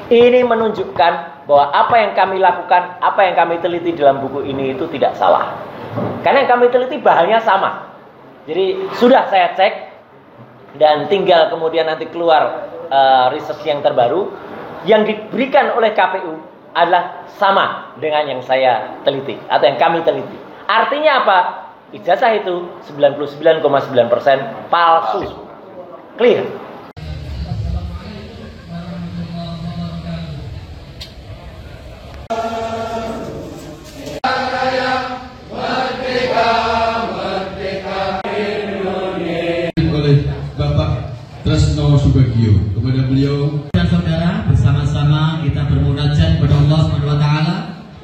Ini menunjukkan bahwa apa yang kami lakukan, apa yang kami teliti dalam buku ini itu tidak salah. Karena yang kami teliti bahannya sama. Jadi sudah saya cek dan tinggal kemudian nanti keluar research yang terbaru. Yang diberikan oleh KPU adalah sama dengan yang saya teliti atau yang kami teliti. Artinya apa? Ijazah itu 99,9% palsu. Clear? Oleh Bapak Tresno Subagio, kepada beliau dan saudara, bersama-sama kita bermunajat kepada Allah Subhanahu wa taala,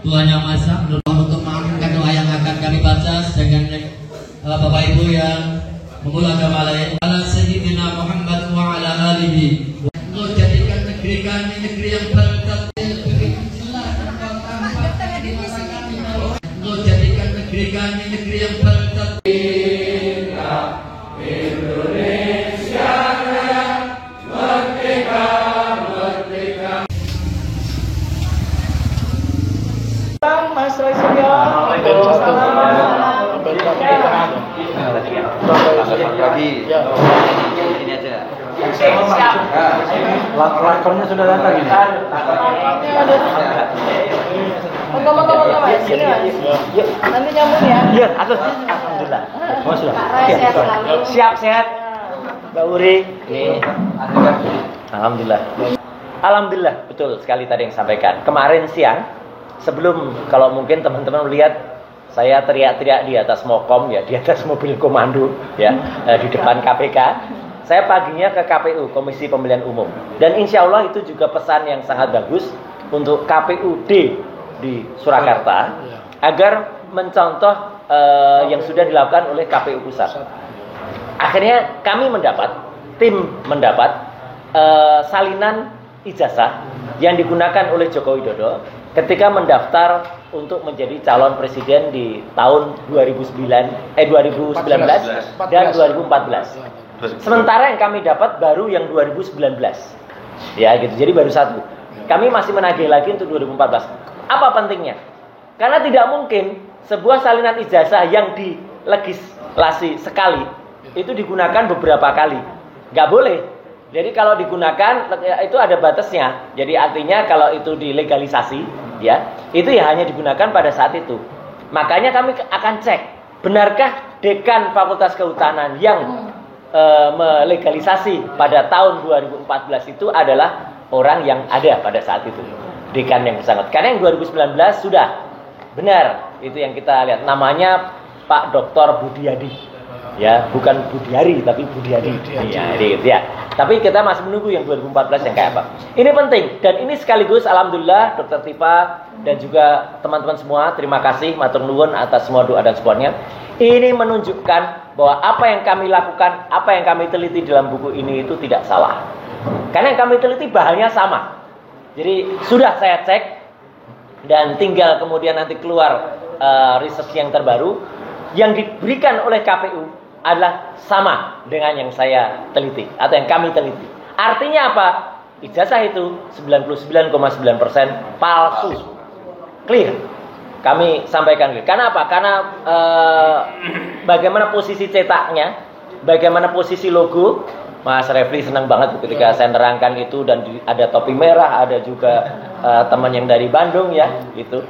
Tuhan Yang Maha Esa, untuk mengaminkan doa yang akan kami baca dengan Bapak Ibu yang memulai agama lain. Ala sayyidina Muhammad wa ala alihi. Untuk jadikan negeri kami negeri yang bertertib, untuk jadikan negeri kami negeri yang bertertib. Indonesia Raya merdeka, merdeka. Mas Roy Suryo. Ini aja. Siap. Lakonnya sudah datang ini. Moga-moga Mas. Sini Mas. Yuk. Nanti nyambung ya. Iya, alhamdulillah. Oh, sudah. Sehat selalu. Siap sehat. Mbak Uri. Alhamdulillah. Alhamdulillah, betul sekali tadi yang sampaikan. Kemarin siang, sebelum kalau mungkin teman-teman melihat saya teriak-teriak di atas mokom ya, di atas mobil komando ya, di depan KPK. Saya paginya ke KPU, Komisi Pemilihan Umum. Dan insya Allah itu juga pesan yang sangat bagus untuk KPUD di Surakarta agar mencontoh yang sudah dilakukan oleh KPU Pusat. Akhirnya kami mendapat, tim mendapat salinan ijazah yang digunakan oleh Joko Widodo ketika mendaftar untuk menjadi calon presiden di tahun 2019 dan 2014. Sementara yang kami dapat baru yang 2019. Ya gitu. Jadi baru satu. Kami masih menagih lagi untuk 2014. Apa pentingnya? Karena tidak mungkin sebuah salinan ijazah yang dilegislasi sekali itu digunakan beberapa kali. Nggak boleh. Jadi kalau digunakan itu ada batasnya. Jadi artinya kalau itu dilegalisasi, ya, itu ya hanya digunakan pada saat itu. Makanya kami akan cek, benarkah dekan Fakultas Kehutanan yang melegalisasi pada tahun 2014 itu adalah orang yang ada pada saat itu, dekan yang bersangkutan. Karena yang 2019 sudah benar, itu yang kita lihat namanya Pak Dr. Budiadi, ya, bukan Budiari tapi Budiadi, ya, gitu ya. Tapi kita masih menunggu yang 2014 yang kayak apa. Ini penting dan ini sekaligus alhamdulillah Dr. Tifa dan juga teman-teman semua, terima kasih matur nuwun atas semua doa dan supportnya. Ini menunjukkan bahwa apa yang kami lakukan, apa yang kami teliti dalam buku ini itu tidak salah. Karena yang kami teliti bahannya sama. Jadi sudah saya cek dan tinggal kemudian nanti keluar research yang terbaru. Yang diberikan oleh KPU adalah sama dengan yang saya teliti atau yang kami teliti. Artinya apa? Ijazah itu 99,9% palsu. Clear? Kami sampaikan. Karena apa? Karena bagaimana posisi cetaknya, bagaimana posisi logo. Mas Refli senang banget ketika saya nerangkan itu dan ada topi merah, ada juga teman yang dari Bandung ya, gitu.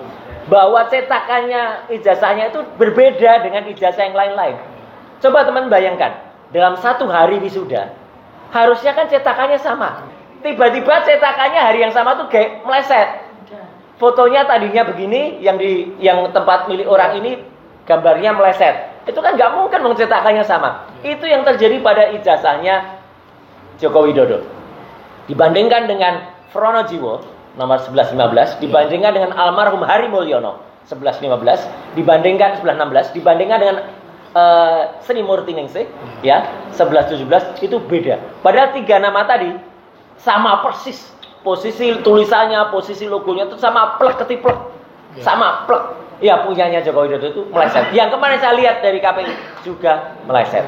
Bahwa cetakannya, ijazahnya itu berbeda dengan ijazah yang lain-lain. Coba teman bayangkan, dalam satu hari wisuda, harusnya kan cetakannya sama. Tiba-tiba cetakannya hari yang sama tuh kayak meleset. Fotonya tadinya begini, yang tempat milik orang ini gambarnya meleset. Itu kan nggak mungkin cetakannya sama. Itu yang terjadi pada ijazahnya Joko Widodo. Dibandingkan dengan Fronojiwo nomor 1115, dibandingkan dengan almarhum Hari Mulyono 1115, dibandingkan 1116, dibandingkan dengan Sri Murti Ningsih ya 1117, itu beda. Padahal tiga nama tadi sama persis. Posisi tulisannya, posisi logonya itu sama plek ketiplek. Sama plek. Ya punyanya Joko Widodo itu meleset. Yang kemarin saya lihat dari KPU juga meleset.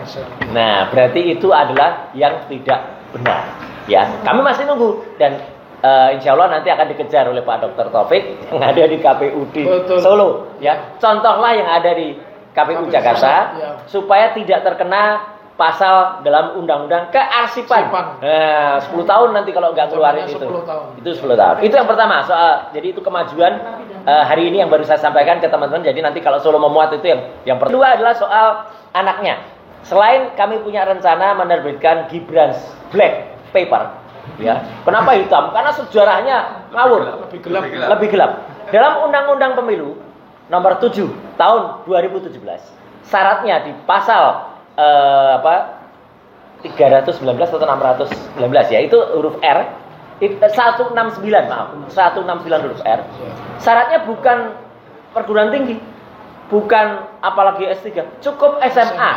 Nah, berarti itu adalah yang tidak benar. Ya, kami masih nunggu dan insya Allah nanti akan dikejar oleh Pak Dr. Taufik yang ada di KPU di Betul. Solo, ya. Contohlah yang ada di KPU Jakarta, ya. supaya tidak terkena pasal dalam undang-undang kearsipan. Arsipan. 10 tahun nanti kalau nggak keluarin itu. 10 tahun. Itu 10 tahun. Itu yang pertama soal. Jadi itu kemajuan hari ini yang baru saya sampaikan ke teman-teman. Jadi nanti kalau Solo memuat itu yang kedua adalah soal anaknya. Selain kami punya rencana menerbitkan Gibran's Black Paper. Ya, kenapa hitam? Karena sejarahnya ngawur, lebih gelap. Dalam Undang-Undang Pemilu nomor 7 tahun 2017, syaratnya di pasal 319 atau 619 ya, itu huruf R, 169 maaf, 169 huruf R. Syaratnya bukan perguruan tinggi, bukan apalagi S3, cukup SMA.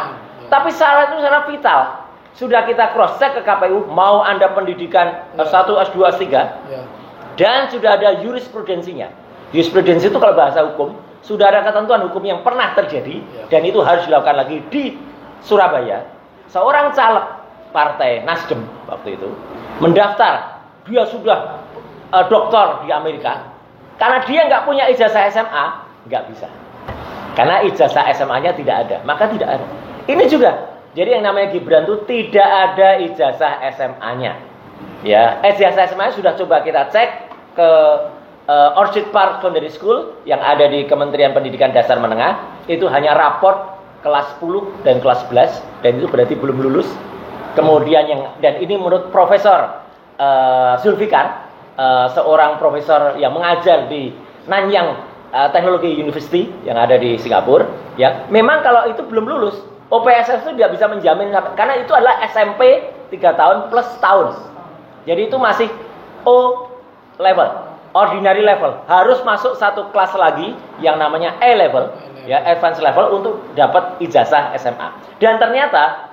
Tapi syarat itu syarat vital. Sudah kita cross check ke KPU, mau Anda pendidikan S1, S2, S3, dan sudah ada jurisprudensinya. Jurisprudensi itu kalau bahasa hukum, sudah ada ketentuan hukum yang pernah terjadi, dan itu harus dilakukan lagi di Surabaya. Seorang caleg partai Nasdem waktu itu mendaftar, dia sudah doktor di Amerika, karena dia nggak punya ijazah SMA, nggak bisa. Karena ijazah SMA-nya tidak ada, maka tidak ada. Ini juga. Jadi yang namanya Gibran itu tidak ada ijazah SMA-nya. Ya, ijazah SMA sudah coba kita cek ke Orchid Park Secondary School yang ada di Kementerian Pendidikan Dasar Menengah, itu hanya raport kelas 10 dan kelas 11, dan itu berarti belum lulus. Kemudian dan ini menurut Profesor Zulfikar, seorang profesor yang mengajar di Nanyang Technology University yang ada di Singapura, ya. Memang kalau itu belum lulus, OPSS itu tidak bisa menjamin, karena itu adalah SMP 3 tahun plus tahun. Jadi itu masih O level, ordinary level. Harus masuk satu kelas lagi yang namanya A level, ya, advanced level, untuk dapat ijazah SMA. Dan ternyata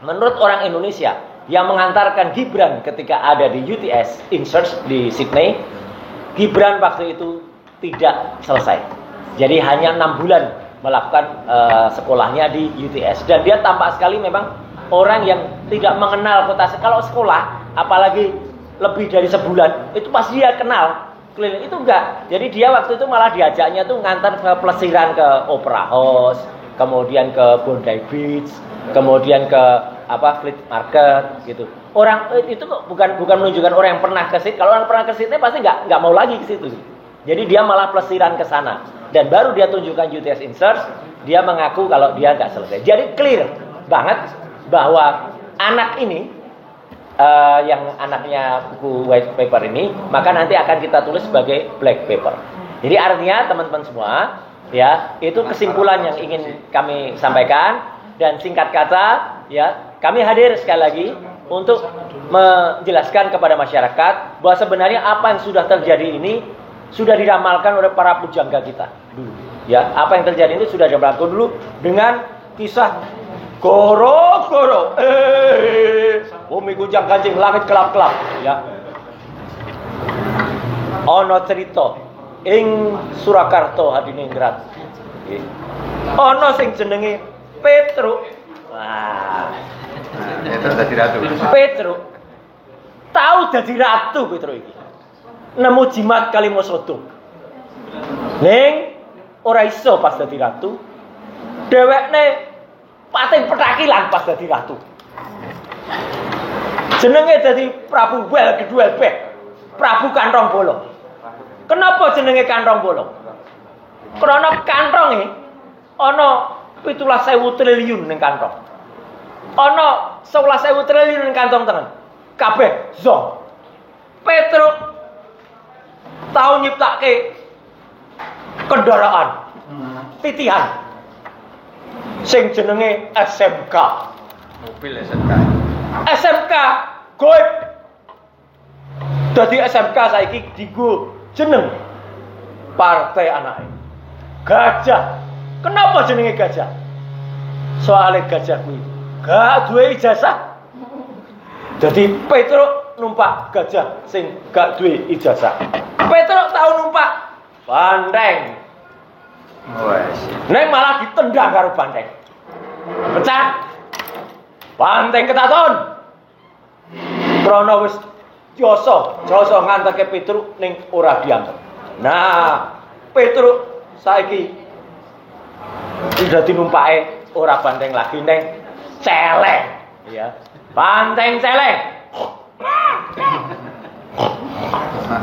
menurut orang Indonesia yang mengantarkan Gibran ketika ada di UTS Insearch di Sydney, Gibran waktu itu tidak selesai. Jadi hanya 6 bulan melakukan sekolahnya di UTS, dan dia tampak sekali memang orang yang tidak mengenal kota. Kalau sekolah apalagi lebih dari sebulan itu pasti dia kenal keliling, itu enggak. Jadi dia waktu itu malah diajaknya tuh ngantar ke pelesiran, ke Opera House, kemudian ke Bondi Beach, kemudian ke Fleet Market gitu. Orang itu bukan menunjukkan orang yang pernah ke situ. Kalau orang pernah ke situ pasti nggak mau lagi ke situ. Jadi dia malah pelesiran ke sana. Dan baru dia tunjukkan UTS Insearch, dia mengaku kalau dia nggak selesai. Jadi clear banget bahwa anak ini, yang anaknya buku white paper ini, maka nanti akan kita tulis sebagai black paper. Jadi artinya teman-teman semua, ya, itu kesimpulan yang ingin kami sampaikan. Dan singkat kata, ya, kami hadir sekali lagi untuk menjelaskan kepada masyarakat bahwa sebenarnya apa yang sudah terjadi ini sudah diramalkan oleh para pujangga kita dulu. Ya, apa yang terjadi itu sudah berlaku dulu dengan kisah goro-goro. Bumi gunjang ganjing, langit kelap-kelap. Ya. Ono cerita ing Surakarta Hadiningrat. Ono sing jenenge Petruk. Wah. Petruk dadi ratu. Petruk tahu dadi ratu Petruk iki. Nemu jimat Kalimosodo. Ning ora iso pas dadi ratu. Dhewekne pating petakilan pas dadi ratu. Jenenge dadi Prabu Wel Kedhuel Bek, Prabu Kantong Bolong. Kenapa jenenge Kantong Bolong? Karena kantonge ana 17.000 triliun ning kantong. Ana 11.000 triliun ning kantong tengen. Kabeh zong. Petruk tau nyiptake kendaraan titihan sing jenenge SMK. Mobil SMK. SMK goib. Dadi SMK saiki dienggo jeneng partai anake. Gajah. Kenapa jenenge gajah? Soale gajah kuwi gak duwe ijazah. Jadi Petruk numpak gajah sing gak duwe ijazah. Petruk tau numpak banteng. Wes. Nek malah ditendang karo banteng. Pecah. Banteng ketaton. Krana wis Joso nganteke Petruk ning ora dianggep. Nah, Petruk saiki dadi numpake ora banteng lagi ning celeng, ya. Banteng celeng.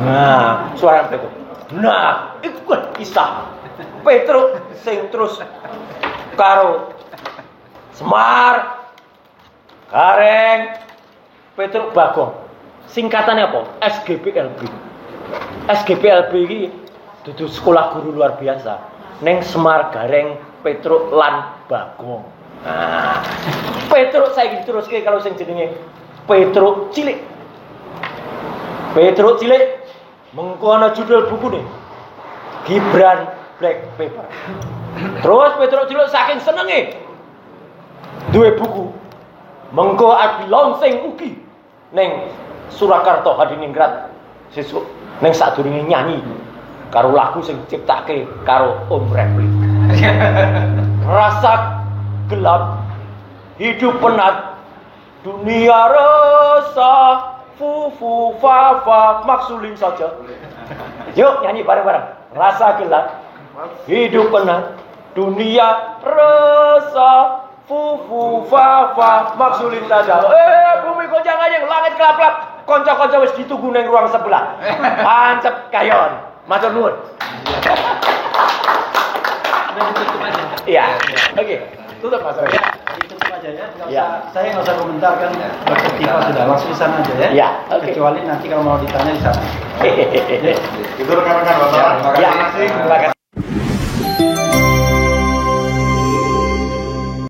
Nah, suara Petruk. Nah, iku kisah Petruk sing terus karo Semar Gareng Petruk Bagong. Singkatannya apa? SGPLB. SGPLB ini dudu sekolah guru luar biasa. Neng Semar Gareng Petruk lan Bagong. Nah, Petruk saiki diteruske kalau sing jenenge Petruk Cilik. Petruk Cilik mengko ana judul bukune Gibran Black Paper. Terus Petruk Cilik saking senenge duwe buku mengko arep launching ugi ning Surakarta Hadiningrat sesuk ning sadurunge nyanyi karo lagu sing diciptake karo Om Refli. Rasa gelap hidup penat dunia resah fu fa fa maksulin saja. Yuk nyanyi bareng-bareng. Rasa gelap hidup penat dunia resah fu fa fa maksulin saja. Bumi goncang-ganjing langit kelap-kelap. Konco-konco wis ditunggu ning ruang sebelah. Pancep kayon. Matur nuwun. Iya. Oke. Tutup Mas. Ya, ditutup aja ya. Ya. Saya nggak usah komentar kan. Perspektifnya sudah langsung di sana aja ya. Ya, oke. Kecuali nanti kalau mau ditanya di sana. Itu rekan-rekan Bapak. Ya, terima kasih.